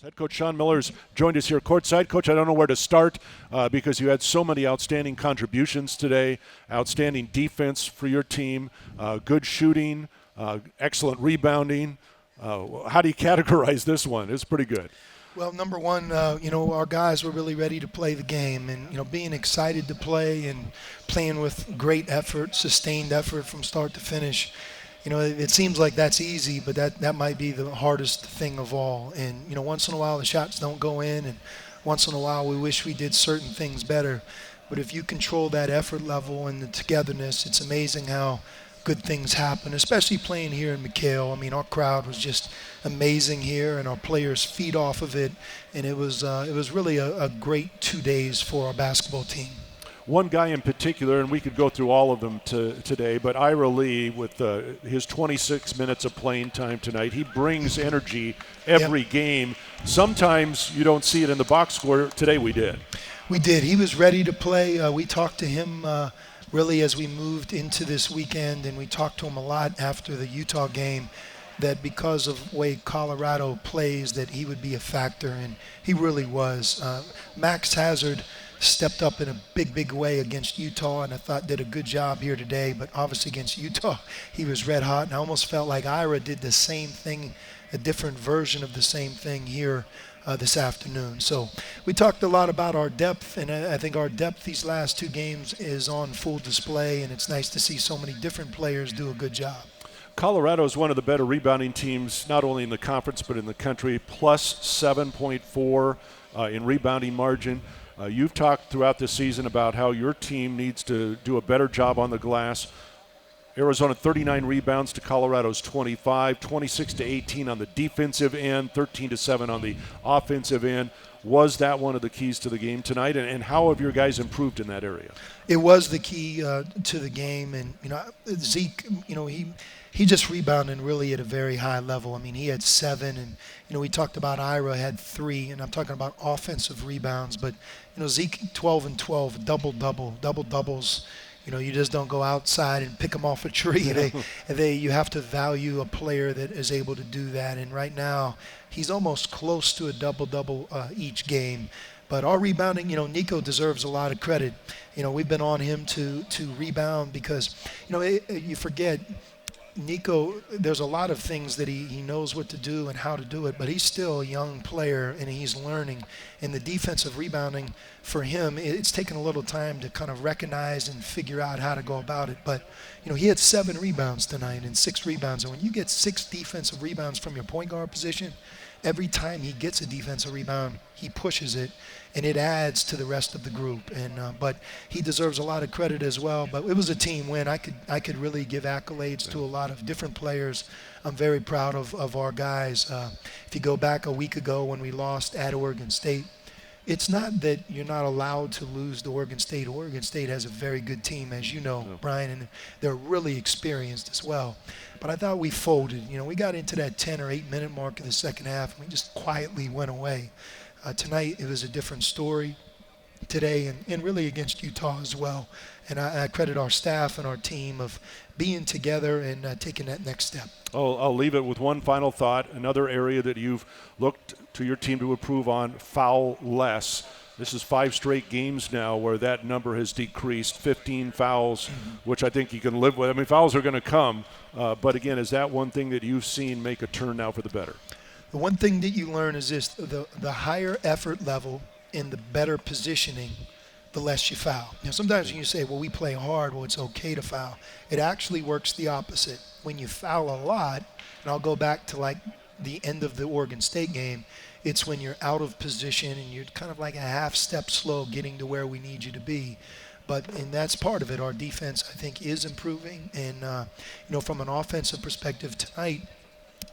Head coach Sean Miller's joined us here courtside. Coach, I don't know where to start because you had so many outstanding contributions today, outstanding defense for your team, good shooting, excellent rebounding. How do you categorize this one? It's pretty good. Well, number one, our guys were really ready to play the game and, being excited to play and playing with great effort, sustained effort from start to finish. It seems like that's easy, but that might be the hardest thing of all. And, once in a while the shots don't go in, and once in a while we wish we did certain things better. But if you control that effort level and the togetherness, it's amazing how good things happen, especially playing here in McHale. I mean, our crowd was just amazing here, and our players feed off of it. And it was really a great 2 days for our basketball team. One guy in particular, and we could go through all of them today, but Ira Lee with his 26 minutes of playing time tonight, he brings energy every game. Sometimes you don't see it in the box score. Today we did. We did. He was ready to play. We talked to him really as we moved into this weekend, and we talked to him a lot after the Utah game, that because of the way Colorado plays, that he would be a factor, and he really was. Max Hazard stepped up in a big way against Utah, and I thought did a good job here today. But obviously against Utah, he was red hot, and I almost felt like Ira did the same thing, a different version of the same thing here this afternoon. So we talked a lot about our depth, and I think our depth these last two games is on full display, and it's nice to see so many different players do a good job. Colorado is one of the better rebounding teams, not only in the conference but in the country, plus 7.4 in rebounding margin. You've talked throughout this season about how your team needs to do a better job on the glass. Arizona 39 rebounds to Colorado's 25, 26-18 on the defensive end, 13-7 on the offensive end. Was that one of the keys to the game tonight, and how have your guys improved in that area? It was the key to the game, and Zeke, he just rebounded really at a very high level. I mean, he had 7, and we talked about Ira had 3, and I'm talking about offensive rebounds. But Zeke 12 and 12, double-doubles. You just don't go outside and pick them off a tree. You have to value a player that is able to do that. And right now, he's almost close to a double-double each game. But our rebounding, Nico deserves a lot of credit. We've been on him to rebound because, you forget, Nico, there's a lot of things that he knows what to do and how to do it, but he's still a young player and he's learning. And the defensive rebounding for him, it's taken a little time to kind of recognize and figure out how to go about it. But, he had 7 rebounds tonight and 6 rebounds. And when you get 6 defensive rebounds from your point guard position, every time he gets a defensive rebound, he pushes it, and it adds to the rest of the group. And but he deserves a lot of credit as well. But it was a team win. I could really give accolades to a lot of different players. I'm very proud of our guys. If you go back a week ago when we lost at Oregon State, it's not that you're not allowed to lose to Oregon State. Oregon State has a very good team, as you know, Brian, and they're really experienced as well. But I thought we folded. We got into that 10 or 8 minute mark in the second half, and we just quietly went away. Tonight, it was a different story today, and really against Utah as well. And I credit our staff and our team of being together and taking that next step. I'll leave it with one final thought. Another area that you've looked to your team to improve on, foul less. This is 5 straight games now where that number has decreased, 15 fouls, which I think you can live with. I mean, fouls are going to come. But, again, is that one thing that you've seen make a turn now for the better? The one thing that you learn is this, the higher effort level and the better positioning, the less you foul. Sometimes when you say, well, we play hard, well, it's okay to foul. It actually works the opposite. When you foul a lot, and I'll go back to like the end of the Oregon State game, it's when you're out of position and you're kind of like a half step slow getting to where we need you to be. And that's part of it. Our defense, I think, is improving. And, from an offensive perspective tonight,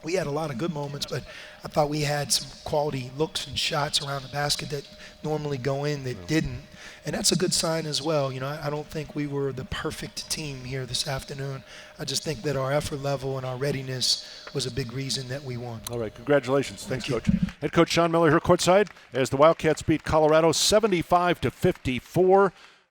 we had a lot of good moments, but I thought we had some quality looks and shots around the basket that normally go in that didn't. And that's a good sign as well. I don't think we were the perfect team here this afternoon. I just think that our effort level and our readiness was a big reason that we won. All right, congratulations. Thanks, Coach. Head coach Sean Miller here courtside as the Wildcats beat Colorado 75-54.